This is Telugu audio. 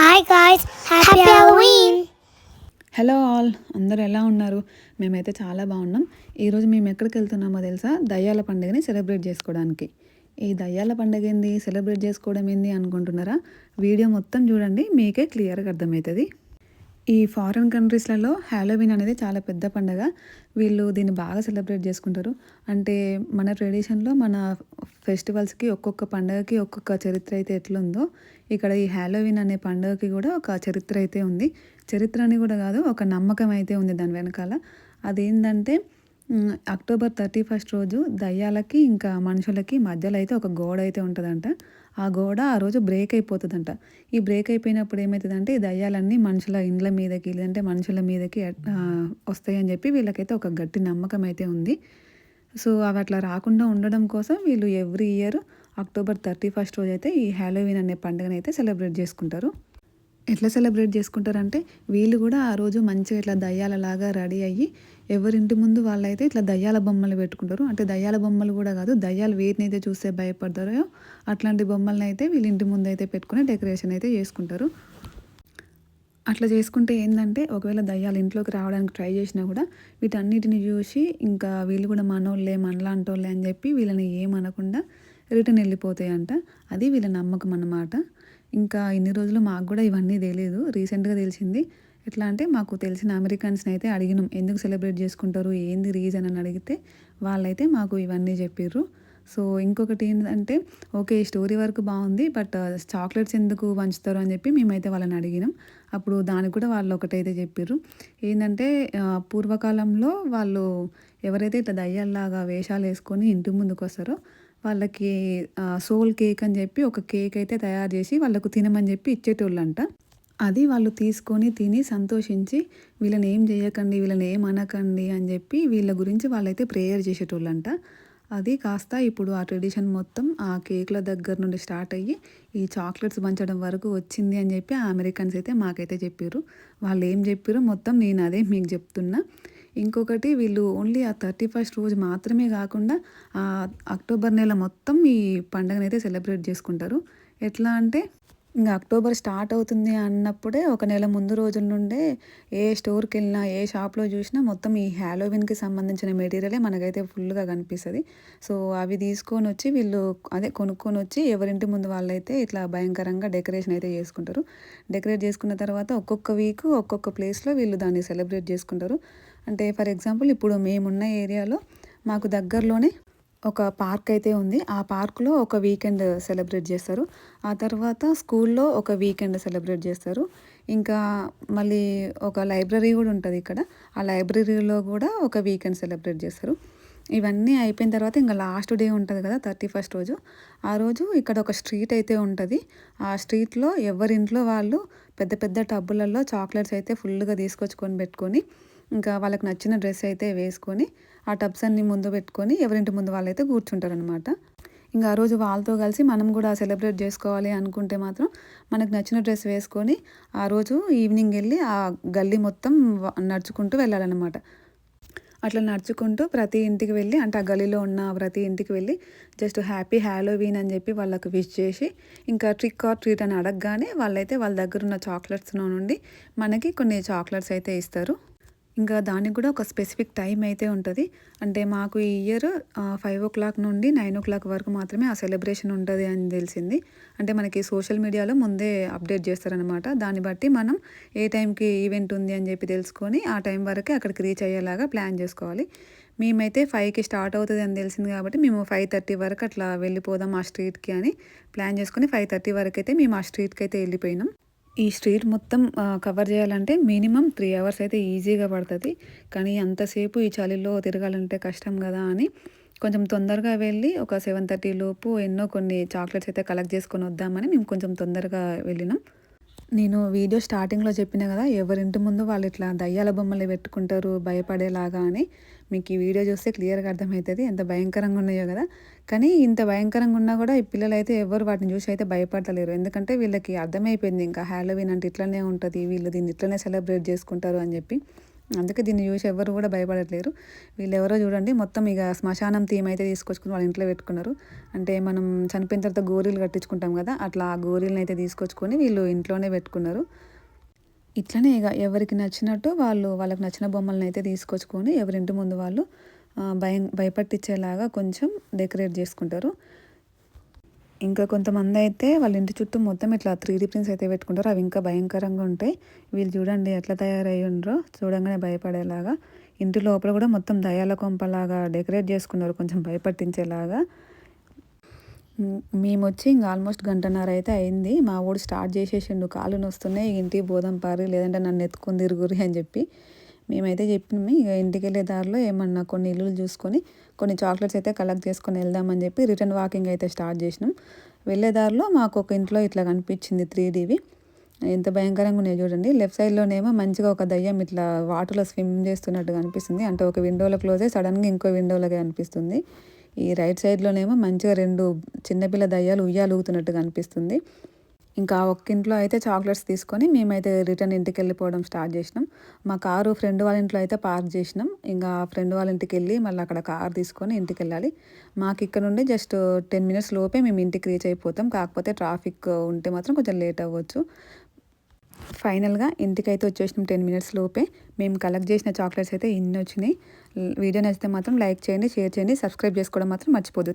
Hi guys, happy Halloween. Hello all, అందరూ ఎలా ఉన్నారు? మేమైతే చాలా బాగున్నాం. ఈరోజు మేము ఎక్కడికి వెళ్తున్నామో తెలుసా? దయ్యాల పండుగని సెలబ్రేట్ చేసుకోవడానికి. ఈ దయ్యాల పండుగ ఏంది, సెలబ్రేట్ చేసుకోవడం ఏంది అనుకుంటున్నారా? వీడియో మొత్తం చూడండి, మీకే క్లియర్గా అర్థమవుతుంది. ఈ ఫారిన్ కంట్రీస్లలో హ్యాలోవీన్ అనేది చాలా పెద్ద పండుగ. వీళ్ళు దీన్ని బాగా సెలబ్రేట్ చేసుకుంటారు. అంటే మన ట్రెడిషన్లో మన ఫెస్టివల్స్కి ఒక్కొక్క పండుగకి ఒక్కొక్క చరిత్ర అయితే ఎట్లుందో, ఇక్కడ ఈ హ్యాలోవీన్ అనే పండుగకి కూడా ఒక చరిత్ర అయితే ఉంది. చరిత్ర అని కూడా కాదు, ఒక నమ్మకం అయితే ఉంది దాని వెనకాల. అదేంటంటే అక్టోబర్ 31 రోజు దయ్యాలకి ఇంకా మనుషులకి మధ్యలో అయితే ఒక గోడ అయితే ఉంటుందంట. ఆ గోడ ఆ రోజు బ్రేక్ అయిపోతుందంట. ఈ బ్రేక్ అయిపోయినప్పుడు ఏమవుతుందంటే ఈ దయ్యాలన్నీ మనుషుల ఇండ్ల మీదకి లేదంటే మనుషుల మీదకి వస్తాయని చెప్పి వీళ్ళకైతే ఒక గట్టి నమ్మకం అయితే ఉంది. సో అవి అట్లా రాకుండా ఉండడం కోసం వీళ్ళు ఎవ్రీ ఇయర్ అక్టోబర్ 31 రోజు అయితే ఈ హ్యాలోవీన్ అనే పండుగను అయితే సెలబ్రేట్ చేసుకుంటారు. ఎట్లా సెలబ్రేట్ చేసుకుంటారంటే వీళ్ళు కూడా ఆ రోజు మంచిగా ఇట్లా దయ్యాలలాగా రెడీ అయ్యి ఎవరింటి ముందు వాళ్ళైతే ఇట్లా దయ్యాల బొమ్మలు పెట్టుకుంటారు. అంటే దయ్యాల బొమ్మలు కూడా కాదు, దయ్యాలు వేటినైతే చూస్తే భయపడతారో అట్లాంటి బొమ్మలను అయితే వీళ్ళ ఇంటి ముందు అయితే పెట్టుకుని డెకరేషన్ అయితే చేసుకుంటారు. అట్లా చేసుకుంటే ఏంటంటే ఒకవేళ దయ్యాలు ఇంట్లోకి రావడానికి ట్రై చేసినా కూడా వీటన్నిటిని చూసి ఇంకా వీళ్ళు కూడా మనోళ్ళే మనలాంటి వాళ్ళే అని చెప్పి వీళ్ళని ఏమనకుండా రిటర్న్ వెళ్ళిపోతాయంట. అది వీళ్ళ నమ్మకం అన్నమాట. ఇంకా ఇన్ని రోజులు మాకు కూడా ఇవన్నీ తెలియదు, రీసెంట్గా తెలిసింది. ఎట్లా అంటే మాకు తెలిసిన అమెరికన్స్ని అయితే అడిగినాం ఎందుకు సెలబ్రేట్ చేసుకుంటారు, ఏంది రీజన్ అని అడిగితే వాళ్ళైతే మాకు ఇవన్నీ చెప్పిర్రు. సో ఇంకొకటి ఏంటంటే ఓకే, ఈ స్టోరీ వరకు బాగుంది, బట్ చాక్లెట్స్ ఎందుకు పంచుతారు అని చెప్పి మేమైతే వాళ్ళని అడిగినాం. అప్పుడు దానికి కూడా వాళ్ళు ఒకటైతే చెప్పిర్రు. ఏంటంటే పూర్వకాలంలో వాళ్ళు ఎవరైతే ఇట్లా దయ్యాల్లాగా వేషాలు వేసుకొని ఇంటి ముందుకు వస్తారో వాళ్ళకి సోల్ కేక్ అని చెప్పి ఒక కేక్ అయితే తయారు చేసి వాళ్ళకు తినమని చెప్పి ఇచ్చేటోళ్ళంట. అది వాళ్ళు తీసుకొని తిని సంతోషించి వీళ్ళని ఏం చేయకండి, వీళ్ళని ఏం అనకండి అని చెప్పి వీళ్ళ గురించి వాళ్ళైతే ప్రేయర్ చేసేటోళ్ళంట. అది కాస్త ఇప్పుడు ఆ ట్రెడిషన్ మొత్తం ఆ కేక్ల దగ్గర నుండి స్టార్ట్ అయ్యి ఈ చాక్లెట్స్ పంచడం వరకు వచ్చింది అని చెప్పి ఆ అమెరికన్స్ అయితే మాకైతే చెప్పారు. వాళ్ళు ఏం చెప్పారో మొత్తం నేను అదే మీకు చెప్తున్నా. ఇంకొకటి వీళ్ళు ఓన్లీ ఆ 31 రోజు మాత్రమే కాకుండా అక్టోబర్ నెల మొత్తం ఈ పండుగనైతే సెలబ్రేట్ చేసుకుంటారు. ఎట్లా అంటే ఇంకా అక్టోబర్ స్టార్ట్ అవుతుంది అన్నప్పుడే ఒక నెల ముందు రోజుల నుండే ఏ స్టోర్కి వెళ్ళినా ఏ షాప్లో చూసినా మొత్తం ఈ హ్యాలోవిన్కి సంబంధించిన మెటీరియలే మనకైతే ఫుల్గా కనిపిస్తుంది. సో అవి తీసుకొని వచ్చి వీళ్ళు కొనుక్కొని వచ్చి ఎవరింటి ముందు వాళ్ళైతే ఇట్లా భయంకరంగా డెకరేషన్ అయితే చేసుకుంటారు. డెకరేట్ చేసుకున్న తర్వాత ఒక్కొక్క వీక్ ఒక్కొక్క ప్లేస్లో వీళ్ళు దాన్ని సెలబ్రేట్ చేసుకుంటారు. అంటే ఫర్ ఎగ్జాంపుల్ ఇప్పుడు మేమున్న ఏరియాలో మాకు దగ్గరలోనే ఒక పార్క్ అయితే ఉంది. ఆ పార్క్లో ఒక వీకెండ్ సెలబ్రేట్ చేస్తారు. ఆ తర్వాత స్కూల్లో ఒక వీకెండ్ సెలబ్రేట్ చేస్తారు. ఇంకా మళ్ళీ ఒక లైబ్రరీ కూడా ఉంటుంది ఇక్కడ. ఆ లైబ్రరీలో కూడా ఒక వీకెండ్ సెలబ్రేట్ చేస్తారు. ఇవన్నీ అయిపోయిన తర్వాత ఇంకా లాస్ట్ డే ఉంటుంది కదా 31 రోజు. ఆ రోజు ఇక్కడ ఒక స్ట్రీట్ అయితే ఉంటుంది. ఆ స్ట్రీట్లో ఎవరింట్లో వాళ్ళు పెద్ద పెద్ద టబ్బులలో చాక్లెట్స్ అయితే ఫుల్గా తీసుకొచ్చుకొని పెట్టుకొని ఇంకా వాళ్ళకి నచ్చిన డ్రెస్ అయితే వేసుకొని ఆ టబ్స్ అన్ని ముందు పెట్టుకొని ఎవరింటి ముందు వాళ్ళైతే కూర్చుంటారనమాట. ఇంకా ఆ రోజు వాళ్ళతో కలిసి మనం కూడా సెలబ్రేట్ చేసుకోవాలి అనుకుంటే మాత్రం మనకు నచ్చిన డ్రెస్ వేసుకొని ఆ రోజు ఈవినింగ్ వెళ్ళి ఆ గల్లీ మొత్తం నడుచుకుంటూ వెళ్ళాలన్నమాట. అట్లా నడుచుకుంటూ ప్రతి ఇంటికి వెళ్ళి, అంటే ఆ గలీలో ఉన్న ప్రతి ఇంటికి వెళ్ళి జస్ట్ హ్యాపీ హ్యాలోవీన్ అని చెప్పి వాళ్ళకు విష్ చేసి ఇంకా ట్రిక్ ఆర్ ట్రీట్ అని అడగగానే వాళ్ళైతే వాళ్ళ దగ్గర ఉన్న చాక్లెట్స్లో నుండి మనకి కొన్ని చాక్లెట్స్ అయితే ఇస్తారు. ఇంకా దానికి కూడా ఒక స్పెసిఫిక్ టైం అయితే ఉంటుంది. అంటే మాకు ఈ ఇయర్ 5 o'clock నుండి 9 o'clock వరకు మాత్రమే ఆ సెలబ్రేషన్ ఉంటుంది అని తెలిసింది. అంటే మనకి సోషల్ మీడియాలో ముందే అప్డేట్ చేస్తారనమాట. దాన్ని బట్టి మనం ఏ టైంకి ఈవెంట్ ఉంది అని చెప్పి తెలుసుకొని ఆ టైం వరకే అక్కడికి రీచ్ అయ్యేలాగా ప్లాన్ చేసుకోవాలి. మేమైతే 5కి స్టార్ట్ అవుతుంది అని తెలిసింది కాబట్టి మేము 5:30 వరకు అట్లా వెళ్ళిపోదాం ఆ స్ట్రీట్కి అని ప్లాన్ చేసుకొని 5:30 వరకు అయితే మేము ఆ స్ట్రీట్కి అయితే వెళ్ళిపోయినాం. ఈ స్ట్రీట్ మొత్తం కవర్ చేయాలంటే మినిమం 3 hours అయితే ఈజీగా పడుతుంది. కానీ అంతసేపు ఈ చలిలో తిరగాలంటే కష్టం కదా అని కొంచెం తొందరగా వెళ్ళి ఒక 7:30 లోపు కొన్ని చాక్లెట్స్ అయితే కలెక్ట్ చేసుకొని వద్దామని మేము కొంచెం తొందరగా వెళ్ళినాం. నేను వీడియో స్టార్టింగ్లో చెప్పిన కదా, ఎవరింటి ముందు వాళ్ళు ఇట్లా దయ్యాల బొమ్మలు పెట్టుకుంటారు భయపడేలాగా అని. మీకు ఈ వీడియో చూస్తే క్లియర్గా అర్థమవుతుంది ఎంత భయంకరంగా ఉన్నాయో కదా. కానీ ఇంత భయంకరంగా ఉన్నా కూడా ఈ పిల్లలు అయితే ఎవరు వాటిని చూసి అయితే భయపడలేరు. ఎందుకంటే వీళ్ళకి అర్థమైపోయింది ఇంకా హ్యాలోవీన్ అంటే ఇట్లనే ఉంటుంది, వీళ్ళు దీన్ని ఇట్లనే సెలబ్రేట్ చేసుకుంటారు అని చెప్పి. అందుకే దీన్ని చూసి ఎవరు కూడా భయపడట్లేరు. వీళ్ళెవరో చూడండి మొత్తం ఇక శ్మశానం థీమ్ అయితే తీసుకొచ్చుకుని వాళ్ళ ఇంట్లో పెట్టుకున్నారు. అంటే మనం చనిపోయిన తర్వాత గోరీలు కట్టించుకుంటాం కదా, అట్లా ఆ గోరీలను అయితే తీసుకొచ్చుకొని వీళ్ళు ఇంట్లోనే పెట్టుకున్నారు. ఇట్లనే ఇక ఎవరికి నచ్చినట్టు వాళ్ళకి నచ్చిన బొమ్మలను అయితే తీసుకొచ్చుకొని ఎవరింటి ముందు వాళ్ళు భయపట్టించేలాగా కొంచెం డెకరేట్ చేసుకుంటారు. ఇంకా కొంతమంది అయితే వాళ్ళ ఇంటి చుట్టూ మొత్తం ఇట్లా 3D ప్రింట్స్ అయితే పెట్టుకుంటారు. అవి ఇంకా భయంకరంగా ఉంటాయి. వీళ్ళు చూడండి ఎట్లా తయారయ్యి ఉండరో, చూడంగానే భయపడేలాగా. ఇంటి లోపల కూడా మొత్తం దయ్యాల కొంపలాగా డెకరేట్ చేసుకున్నారు, కొంచెం భయపట్టించేలాగా. మేము వచ్చి ఇంకా ఆల్మోస్ట్ 1:30 అయితే అయింది. మా వాడు స్టార్ట్ చేసేసిండు, కాళ్ళు నొస్తున్నాయి ఇంటికి పోదాం పారి, లేదంటే నన్ను ఎత్తుకొని తిరుగురి అని చెప్పి. మేమైతే చెప్పినాము ఇక ఇంటికి వెళ్ళే దారిలో ఏమన్నా కొన్ని ఇల్లులు చూసుకొని కొన్ని చాక్లెట్స్ అయితే కలెక్ట్ చేసుకొని వెళ్దామని చెప్పి రిటర్న్ వాకింగ్ అయితే స్టార్ట్ చేసినాం. వెళ్ళే దారిలో మాకు ఒక ఇంట్లో ఇట్లా కనిపించింది 3Dవి. ఎంత భయంకరంగా ఉన్నాయి చూడండి. లెఫ్ట్ సైడ్లోనేమో మంచిగా ఒక దయ్యం ఇట్లా వాటర్లో స్విమ్ చేస్తున్నట్టు కనిపిస్తుంది. అంటే ఒక విండోలో క్లోజ్ అయ్యి సడన్గా ఇంకో విండోలోకి అనిపిస్తుంది. ఈ రైట్ సైడ్లోనేమో మంచిగా 2 చిన్నపిల్ల దయ్యాలు ఉయ్యాలూగుతున్నట్టు కనిపిస్తుంది. ఇంకా ఒక్క ఇంట్లో అయితే చాక్లెట్స్ తీసుకొని మేమైతే రిటర్న్ ఇంటికి వెళ్ళిపోవడం స్టార్ట్ చేసినాం. మా కారు ఫ్రెండ్ వాళ్ళ ఇంట్లో అయితే పార్క్ చేసినాం. ఇంకా ఫ్రెండ్ వాళ్ళ ఇంటికి వెళ్ళి మళ్ళీ అక్కడ కార్ తీసుకొని ఇంటికి వెళ్ళాలి. మాకు ఇక్కడ నుండి జస్ట్ 10 మినిట్స్ లోపే మేము ఇంటికి రీచ్ అయిపోతాం. కాకపోతే ట్రాఫిక్ ఉంటే మాత్రం కొంచెం లేట్ అవ్వచ్చు. ఫైనల్గా ఇంటికైతే వచ్చేసినాం 10 మినిట్స్ లోపే. మేము కలెక్ట్ చేసిన చాక్లెట్స్ అయితే ఇన్ని వచ్చినాయి. వీడియో నచ్చితే మాత్రం లైక్ చేయండి, షేర్ చేయండి, సబ్స్క్రైబ్ చేసుకోవడం మాత్రం మర్చిపోద్దు.